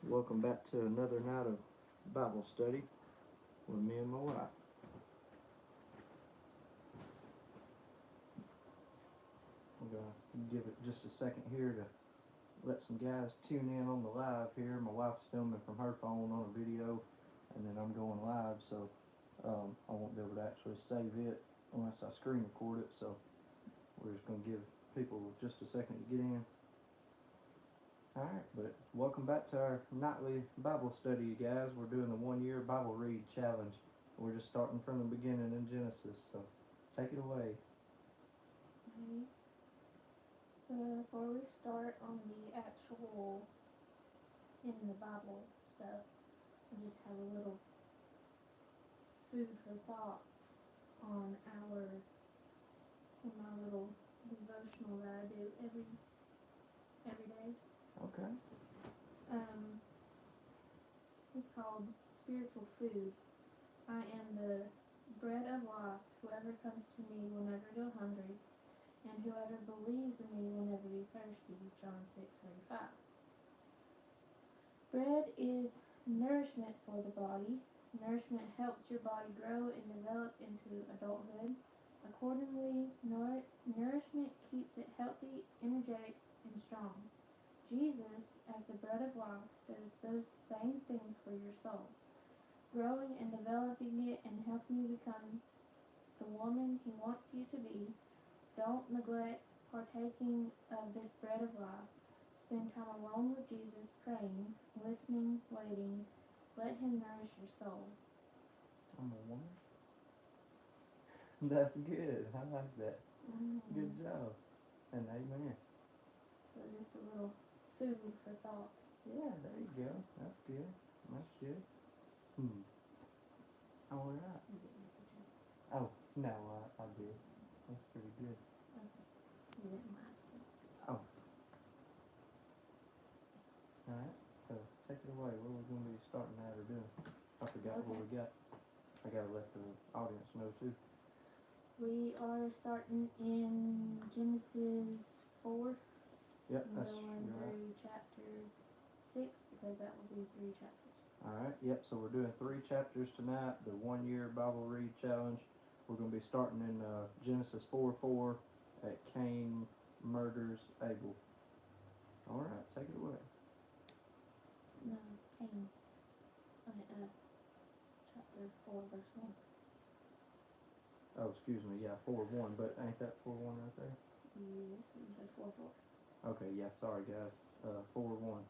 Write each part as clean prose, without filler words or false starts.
Welcome back to another night of Bible study with me and my wife. I'm going to give it just a second here to let some guys tune in on the live here. My wife's filming from her phone on a video, and then I'm going live, so I won't be able to actually save it unless I screen record it. So we're just going to give people just a second to get in. Alright, but welcome back to our nightly Bible study, you guys. We're doing the 1 year Bible read challenge. We're just starting from the beginning in Genesis, so take it away. Okay. Before we start on the actual in the Bible stuff, we just have a little food for thought on my little devotional that I do every day. Okay. It's called Spiritual Food. I am the bread of life. Whoever comes to me will never go hungry, and whoever believes in me will never be thirsty. John 6:35. Bread is nourishment for the body. Nourishment helps your body grow and develop into adulthood. Accordingly, nourishment keeps it healthy, energetic, and strong. Jesus, as the bread of life, does those same things for your soul, growing and developing it and helping you become the woman He wants you to be. Don't neglect partaking of this bread of life. Spend time alone with Jesus, praying, listening, waiting. Let Him nourish your soul. I'm a woman. That's good. I like that. Good job. And amen. So just a little food for thought. Yeah, there you go. That's good. That's good. All right. Oh, no, I did. That's pretty good. Okay. You didn't like it. Oh. Alright, so take it away. What are we going to be starting at or doing? I forgot what we got. I got to let the audience know too. We are starting in Genesis 4. Yep, and that's going right. through chapter 6 because that will be 3 chapters. Alright, yep, so we're doing 3 chapters tonight, the 1 year Bible read challenge. We're going to be starting in Genesis 4:4 at Cain murders Abel. Alright, take it away. No, Cain. Chapter 4, verse 1. Oh, excuse me, yeah, 4:1, but ain't that 4:1 right there? Yes, it said 4:4. Okay, yeah, sorry guys. 4:1.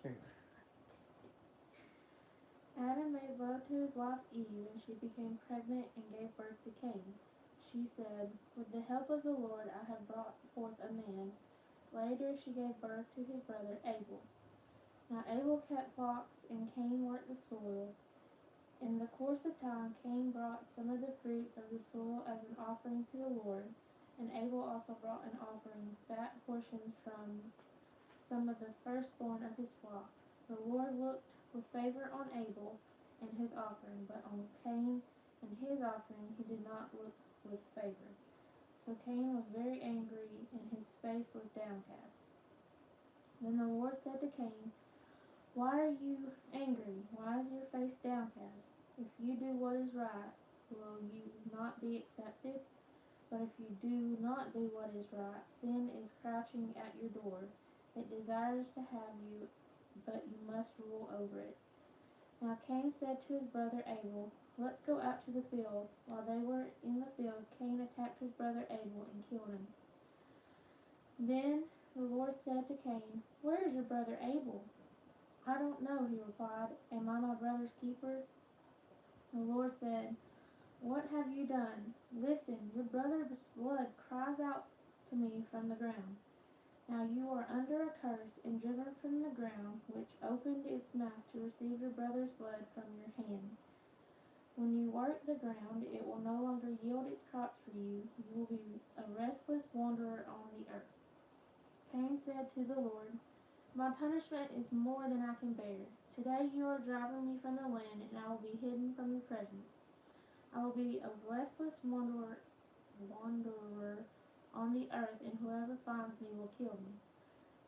Okay. Adam made love to his wife Eve, and she became pregnant and gave birth to Cain. She said, "With the help of the Lord I have brought forth a man." Later she gave birth to his brother Abel. Now Abel kept flocks, and Cain worked the soil. In the course of time Cain brought some of the fruits of the soil as an offering to the Lord, and Abel also brought an offering, fat portions from some of the firstborn of his flock. The Lord looked with favor on Abel and his offering, but on Cain and his offering he did not look with favor. So Cain was very angry, and his face was downcast. Then the Lord said to Cain, "Why are you angry? Why is your face downcast? If you do what is right, will you not be accepted? But if you do not do what is right, sin is crouching at your door. It desires to have you, but you must rule over it." Now Cain said to his brother Abel, "Let's go out to the field." While they were in the field, Cain attacked his brother Abel and killed him. Then the Lord said to Cain, "Where is your brother Abel?" "I don't know," he replied. "Am I my brother's keeper?" The Lord said, "What have you done? Listen, your brother's blood cries out to me from the ground. Now you are under a curse and driven from the ground, which opened its mouth to receive your brother's blood from your hand. When you work the ground, it will no longer yield its crops for you. You will be a restless wanderer on the earth." Cain said to the Lord, "My punishment is more than I can bear. Today you are driving me from the land, and I will be hidden from your presence. I will be a restless wanderer on the earth, and whoever finds me will kill me."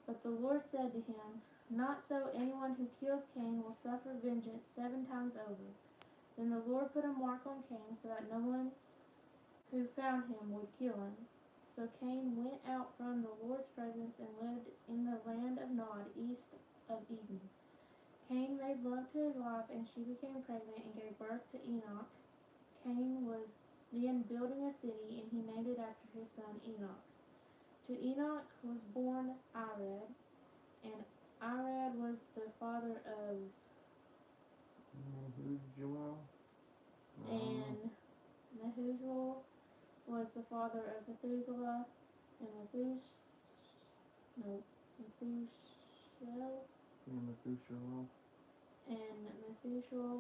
But the Lord said to him, Not so, anyone who kills Cain will suffer vengeance 7 times over. Then the Lord put a mark on Cain so that no one who found him would kill him. So Cain went out from the Lord's presence and lived in the land of Nod, east of Eden. Cain made love to his wife, and she became pregnant and gave birth to Enoch. Cain was then building a city, and he named it after his son Enoch. To Enoch was born Irad, and Irad was the father of Mehujael. and Mehujael was the father of Methuselah, and Methushel, Yeah, Methuselah. and Methuselah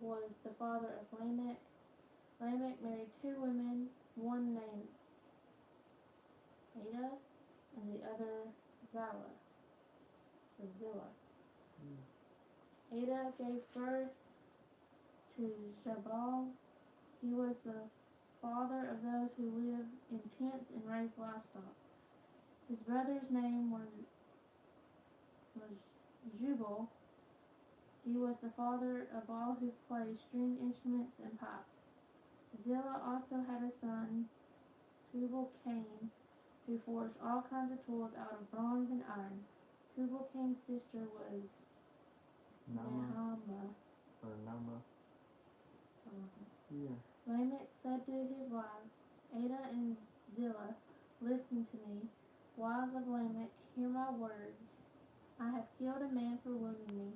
was the father of Lamech. Lamech married 2 women, one named Ada, and the other Zillah. Ada gave birth to Jabal. He was the father of those who live in tents and raise livestock. His brother's name was Jubal. He was the father of all who play stringed instruments and pipes. Zillah also had a son, Tubal-Cain, who forged all kinds of tools out of bronze and iron. Tubal-Cain's sister was Nama Nahama. or Nama. Yeah. Lamech said to his wives, Ada and Zillah, listen to me. Wives of Lamech, hear my words. I have killed a man for wounding me,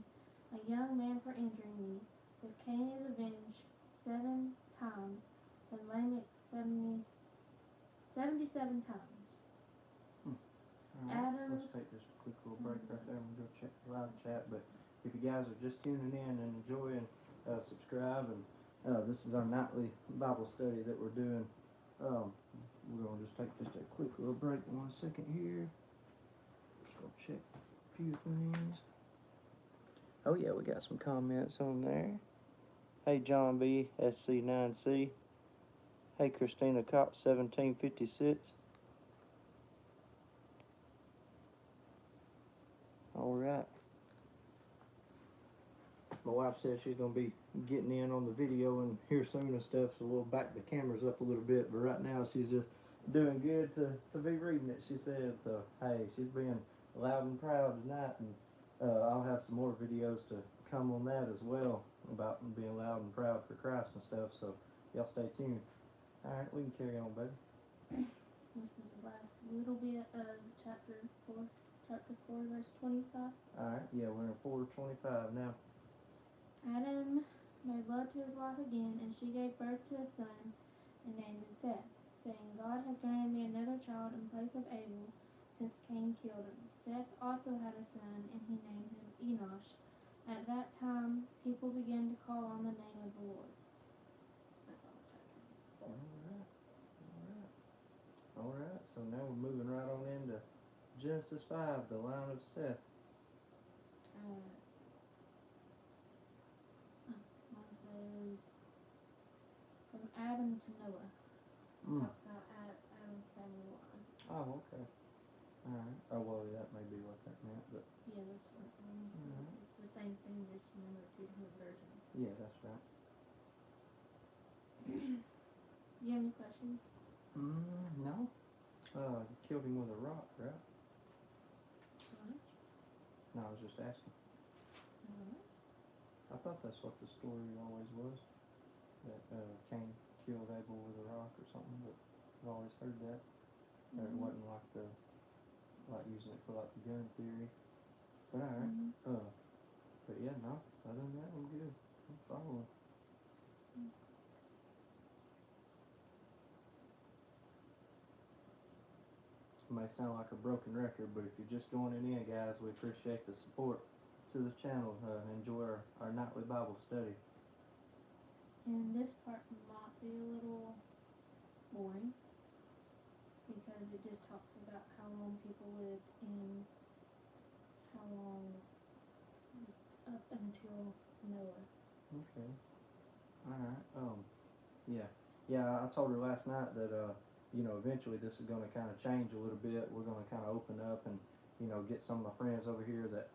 a young man for injuring me. If Cain is avenged 7 times, then Lamech 77 times. Alright, Adam- let's take just a quick little break right there and go check the live chat. But if you guys are just tuning in and enjoying, subscribe. And this is our nightly Bible study that we're doing. We're gonna just take just a quick little break. 1 second here. Just gonna check a few things. Oh yeah, we got some comments on there. Hey John B SC9C. Hey Christina Cox 1756. Alright. My wife said she's gonna be getting in on the video and here soon and stuff, so we'll back the cameras up a little bit, but right now she's just doing good to be reading it, she said. So hey, she's being loud and proud tonight, and I'll have some more videos to come on that as well, about being loud and proud for Christ and stuff, so y'all stay tuned. Alright, we can carry on, baby. This is the last little bit of chapter 4, verse 25. Alright, yeah, we're in 4:25 now. Adam made love to his wife again, and she gave birth to a son and named him Seth, saying, God has granted me another child in place of Abel, since Cain killed him. Seth also had a son, and he named him Enosh. At that time, people began to call on the name of the Lord. That's all the chapter. Alright, so now we're moving right on into Genesis 5, the line of Seth. Mine says, from Adam to Noah. Talks about Adam's family line. Oh, okay. Alright. Oh, well, that may be what that meant, but Yeah, that's what it's the same thing, just remember 2 different versions. yeah, that's right. Do you have any questions? No. You killed him with a rock, right? No, I was just asking. I thought that's what the story always was, that Cain killed Abel with a rock or something, but I've always heard that. Or it wasn't like using it for like the gun theory. But alright. But yeah, no, other than that, I'm good. I'm following. It may sound like a broken record, but if you're just joining in, guys, we appreciate the support to the channel. Enjoy our nightly Bible study. And this part might be a little boring, because it just talks about how long people lived and how long up until Noah. Okay. Alright. Yeah. Yeah, I told her last night that, eventually this is going to kind of change a little bit. We're going to kind of open up and, get some of my friends over here that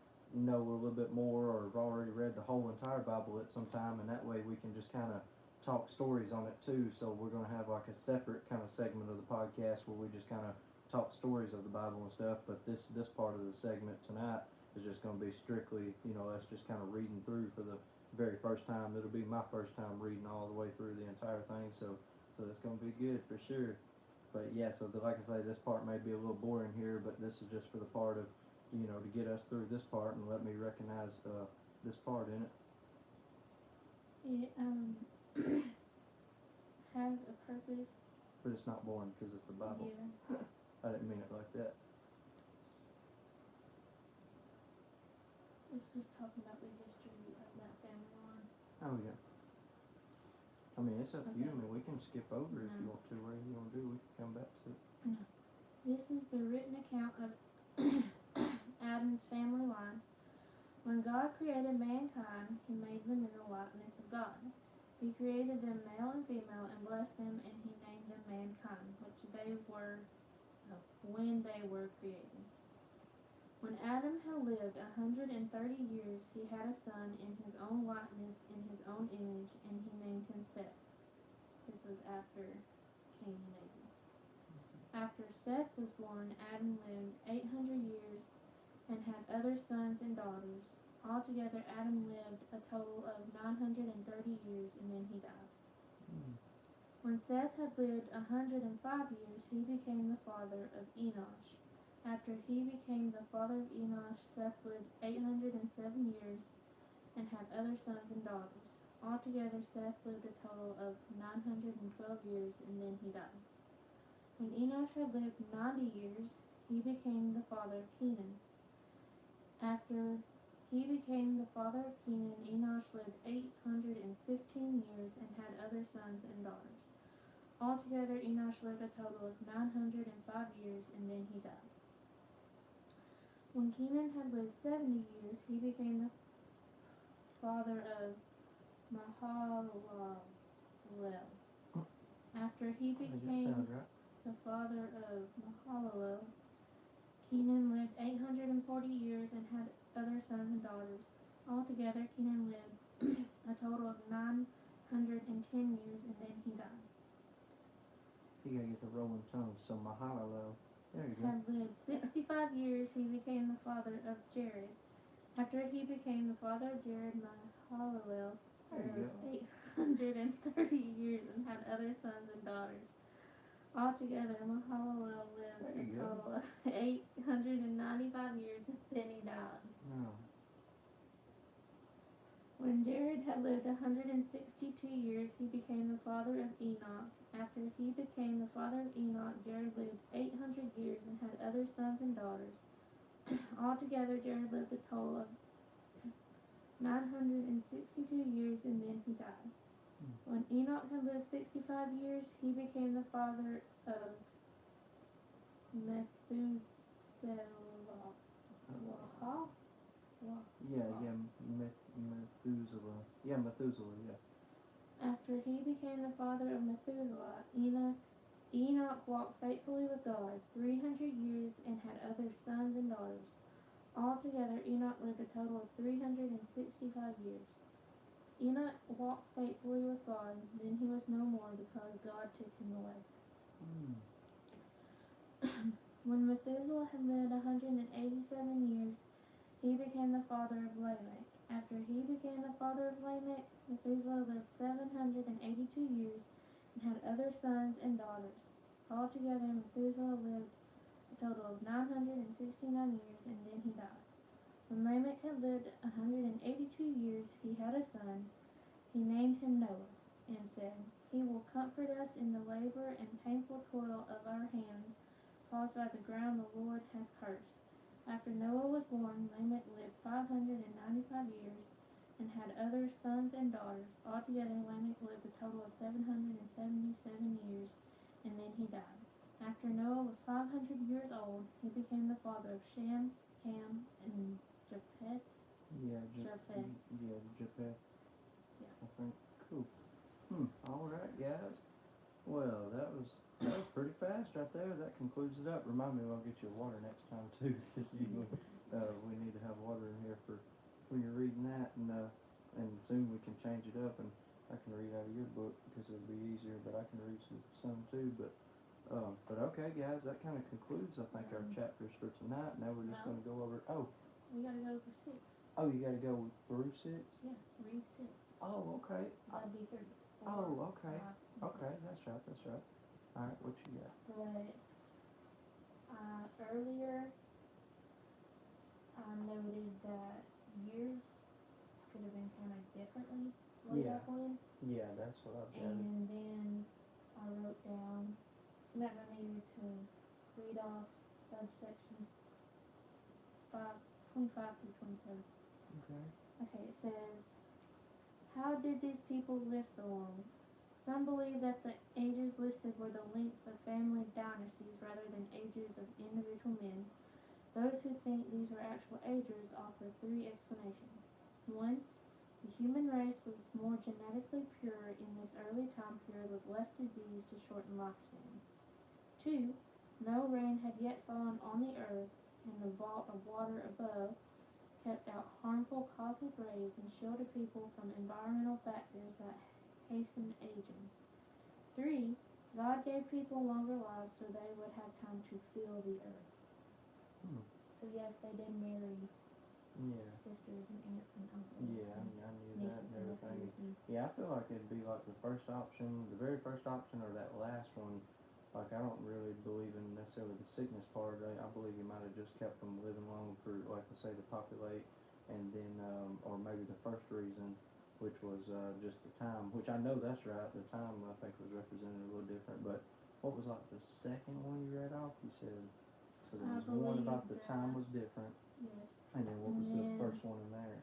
know a little bit more or have already read the whole entire Bible at some time, and that way we can just kind of talk stories on it too. So we're going to have like a separate kind of segment of the podcast where we just kind of talk stories of the Bible and stuff. But this part of the segment tonight is just going to be strictly, us just kind of reading through for the very first time. It'll be my first time reading all the way through the entire thing, so it's going to be good for sure. But yeah, so like I say, this part may be a little boring here, but this is just for the part of, to get us through this part and let me recognize this part in it. It has a purpose. But it's not boring because it's the Bible. Yeah. I didn't mean it like that. It's just talking about the history of that family line. Oh yeah. I mean, it's up to you. I Okay. mean, we can skip over if you No. want to. Whatever you want to do, we can come back to it. This is the written account of Adam's family line. When God created mankind, he made them in the likeness of God. He created them male and female and blessed them, and he named them mankind, which they were when they were created. When Adam had lived 130 years, he had a son in his own likeness, in his own image, and he named him Seth. This was after Cain and Abel. After Seth was born, Adam lived 800 years and had other sons and daughters. Altogether, Adam lived a total of 930 years, and then he died. When Seth had lived 105 years, he became the father of Enosh. After he became the father of Enosh, Seth lived 807 years and had other sons and daughters. Altogether, Seth lived a total of 912 years, and then he died. When Enosh had lived 90 years, he became the father of Kenan. After he became the father of Kenan, Enosh lived 815 years and had other sons and daughters. Altogether, Enosh lived a total of 905 years, and then he died. When Kenan had lived 70 years, he became the father of Mahalalel. After he Does that became sound right? the father of Mahalalel, Kenan lived 840 years and had other sons and daughters. Altogether, Kenan lived a total of 910 years, and then he died. You gotta get the rolling tongue. So Mahalalel. There you go. Had lived 65 years, he became the father of Jared. After he became the father of Jared, Mahalalel There you lived go. 830 years and had other sons and daughters. Altogether, Mahalalel lived There a you go. total of 895 years, and then he died. No. When Jared had lived 162 years, he became the father of Enoch. After he became the father of Enoch, Jared lived 800 years and had other sons and daughters. Altogether, Jared lived a total of 962 years, and then he died. When Enoch had lived 65 years, he became the father of Methuselah. Yeah, Methuselah. Yeah, Methuselah, yeah. After he became the father of Methuselah, Enoch walked faithfully with God 300 years and had other sons and daughters. Altogether, Enoch lived a total of 365 years. Enoch walked faithfully with God, then he was no more because God took him away. When Methuselah had lived 187 years, he became the father of Lamech. After he became the father of Lamech, Methuselah lived 782 years and had other sons and daughters. Altogether, Methuselah lived a total of 969 years, and then he died. When Lamech had lived 182 years, he had a son. He named him Noah, and said, "He will comfort us in the labor and painful toil of our hands caused by the ground the Lord has cursed." After Noah was born, Lamech lived 595 years and had other sons and daughters. Altogether, Lamech lived a total of 777 years, and then he died. After Noah was 500 years old, he became the father of Shem, Ham, and Japheth. Yeah, Japheth. Yeah, Japheth. Yeah. I think. Cool. Alright, guys. Well, that was pretty fast right there. That concludes it up. Remind me, I'll get you water next time too, because we need to have water in here for and soon we can change it up, and I can read out of your book because it'll be easier. But I can read some too. But okay, guys, that kind of concludes, I think, our chapters for tonight. Now we're just No. going to go over. Oh, We gotta go for 6. oh, you got to go through 6. Yeah, read 6. Oh, okay. That'd be 3. Oh, okay. 5, Okay, that's right. That's right. All right, what you got? But earlier I noted that years could have been kind of differently way Yeah. back when. Yeah, that's what I've got. And then I wrote down that I needed to read off subsection 25 through 27. Okay. Okay, it says, how did these people live so long? Some believe that the ages listed were the lengths of family dynasties rather than ages of individual men. Those who think these were actual ages offer 3 explanations. 1. The human race was more genetically pure in this early time period with less disease to shorten lifespans. 2. No rain had yet fallen on the earth, and the vault of water above kept out harmful cosmic rays and shielded people from environmental factors that hasten aging. 3. God gave people longer lives so they would have time to feel the earth. So yes, they did marry Yeah. sisters and aunts and uncles. Yeah, I knew that and nieces everything. nephews and Yeah, I feel like it'd be like the first option, the very first option, or that last one. Like, I don't really believe in necessarily the sickness part. I believe he might have just kept them living long for, like I say, to populate, and then, or maybe the first reason, which was just the time, which I know that's right. The time, I think, was represented a little different. But what was like the second one you read off? You said, so there was one believe about the time that- was different, yes. and then what was And the then- first one in there?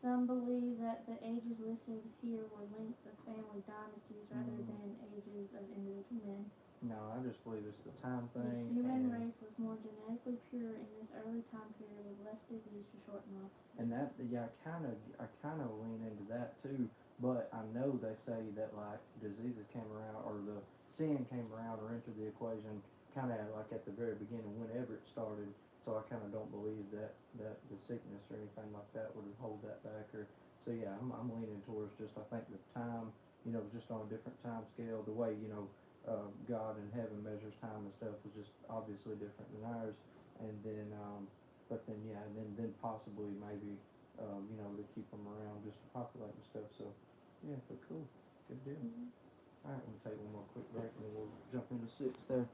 Some believe that the ages listed here were lengths of family dynasties rather Mhm. than ages of individual men. No, I just believe it's the time The thing. human and, race was more genetically pure in this early time period with less disease to shorten life. And that, yeah, I kind of lean into that too. But I know they say that like diseases came around, or the sin came around or entered the equation, kind of like at the very beginning, whenever it started. So I kind of don't believe that the sickness or anything like that would hold that back. Or so yeah, I'm leaning towards just, I think the time, just on a different time scale. The way God in heaven measures time and stuff is just obviously different than ours. And then but then yeah, and then possibly maybe to keep them around just to populate and stuff. So yeah, but cool, good deal. All right, we'll take one more quick break and then we'll jump into 6 there.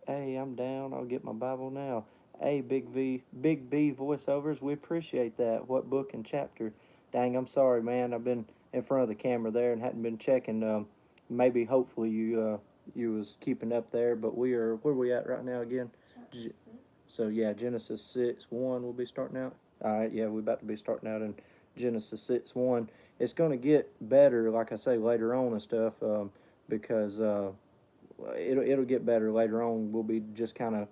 Hey, I'm down. I'll get my Bible now. Hey, Big B voiceovers, we appreciate that. What book and chapter? Dang, I'm sorry, man. I've been in front of the camera there and hadn't been checking. Maybe, hopefully, you was keeping up there. But where we at right now again? Chapter 6. So yeah, Genesis 6:1 will be starting out. All right, yeah, we're about to be starting out in Genesis 6:1. It's going to get better, like I say, later on and stuff, because it'll get better later on. We'll be just kind of,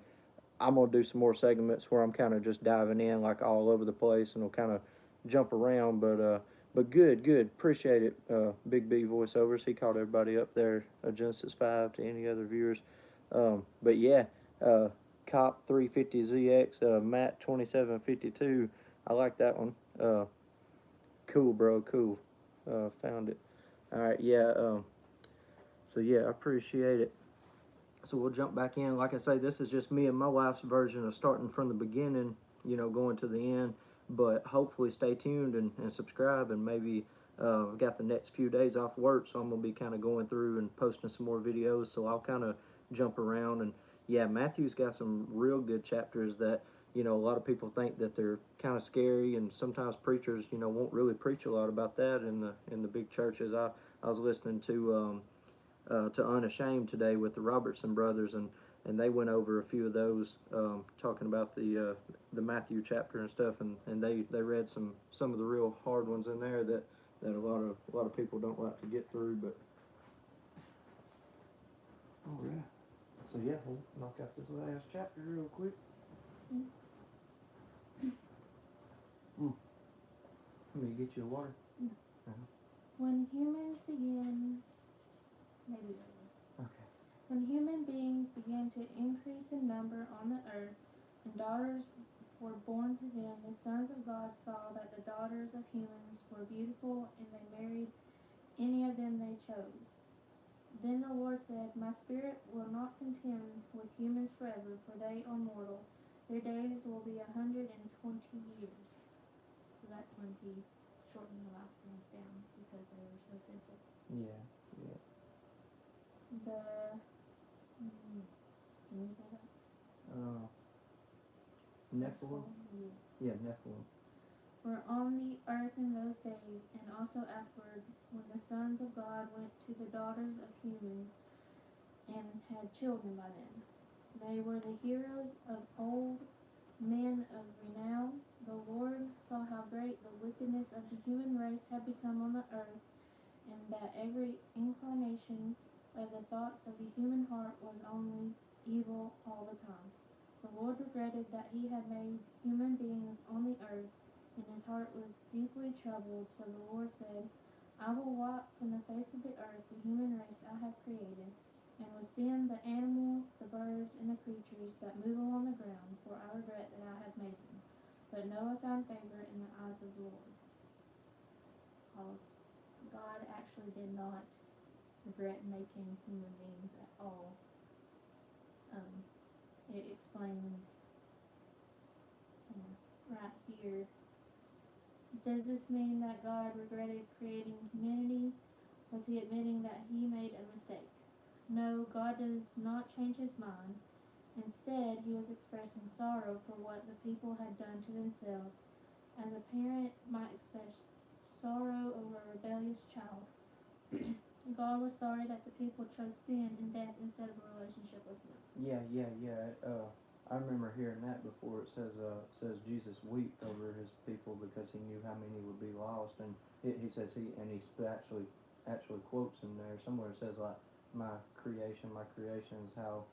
I'm gonna do some more segments where I'm kind of just diving in like all over the place, and we'll kind of jump around. But good. Appreciate it, Big B voiceovers. He called everybody up there, Genesis 5 to any other viewers. But yeah, Cop 350ZX, Matt 2752. I like that one. Cool, bro. Cool. Found it. All right. Yeah. So yeah, I appreciate it. So we'll jump back in. Like I say, this is just me and my wife's version of starting from the beginning, going to the end. But hopefully stay tuned and subscribe, and maybe I've got the next few days off work, so I'm going to be kind of going through and posting some more videos, so I'll kind of jump around. And yeah, Matthew's got some real good chapters that, a lot of people think that they're kind of scary, and sometimes preachers, won't really preach a lot about that in the big churches. I was listening to Unashamed today with the Robertson brothers, and they went over a few of those, talking about the Matthew chapter and stuff, and they read some of the real hard ones in there that a lot of people don't like to get through. But all right, so yeah, we'll knock out this last chapter real quick. Let me get you a water. When humans began, maybe later. Okay. When human beings began to increase in number on the earth, and daughters were born to them, the sons of God saw that the daughters of humans were beautiful, and they married any of them they chose. Then the Lord said, My spirit will not contend with humans forever, for they are mortal. Their days will be 120 years. So that's when he shortened the lifespans down because they were so simple. Yeah. Can you say that? Nephilim? Yeah. Yeah, Nephilim. Were on the earth in those days, and also afterward, when the sons of God went to the daughters of humans and had children by them. They were the heroes of old, men of renown. The Lord saw how great the wickedness of the human race had become on the earth, and that every inclination of the thoughts of the human heart was only evil all the time. The Lord regretted that he had made human beings on the earth, and his heart was deeply troubled. So the Lord said, I will wipe from the face of the earth the human race I have created, and with them the animals, the birds, and the creatures that move along the ground, for I regret that I have made them. But Noah found favor in the eyes of the Lord. God actually did not regret making human beings at all. It explains right here. Does this mean that God regretted creating humanity? Was he admitting that he made a mistake? No, God does not change his mind. Instead, he was expressing sorrow for what the people had done to themselves, as a parent might express sorrow over a rebellious child. God was sorry that the people chose sin and death instead of a relationship with him. Yeah. I remember hearing that before. It says Jesus wept over his people because he knew how many would be lost, and he says actually quotes in there somewhere. It says like, my creation is how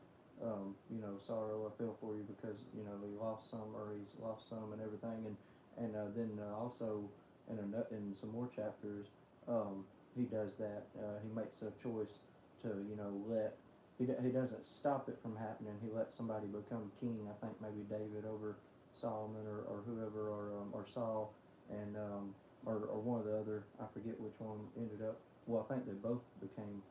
sorrow I feel for you because he lost some, or he's lost some and everything, and then also in some more chapters, he does that. He makes a choice to let. He doesn't stop it from happening. He lets somebody become king. I think maybe David over Solomon, or whoever, or Saul, and or one of the other. I forget which one ended up. Well, I think they both became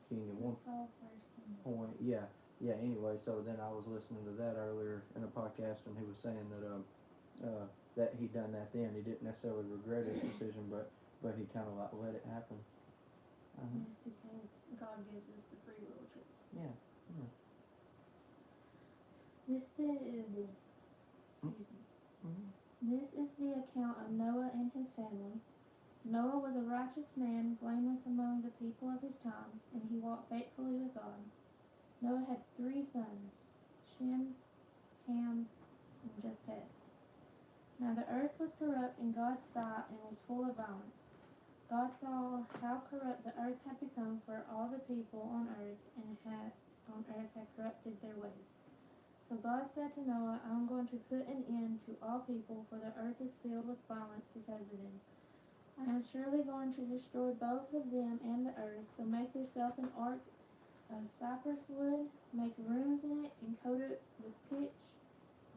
king at one Saul first. point. Yeah. Anyway, so then I was listening to that earlier in a podcast, and he was saying that he done that then. He didn't necessarily regret his decision, but he kind of like let it happen. Yes, because God gives us the free will choice. Yeah. This is This is the account of Noah and his family. Noah was a righteous man, blameless among the people of his time, and he walked faithfully with God. Noah had 3 sons, Shem, Ham, and Japheth. Now the earth was corrupt in God's sight and was full of violence. God saw how corrupt the earth had become, for all the people on earth had corrupted their ways. So God said to Noah, I am going to put an end to all people, for the earth is filled with violence because of them. I am surely going to destroy both of them and the earth, so make yourself an ark of cypress wood, make rooms in it, and coat it with pitch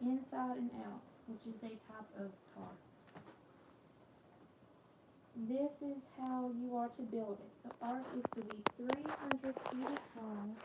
inside and out, which is a type of tar. This is how you are to build it. The ark is to be 300 cubits long,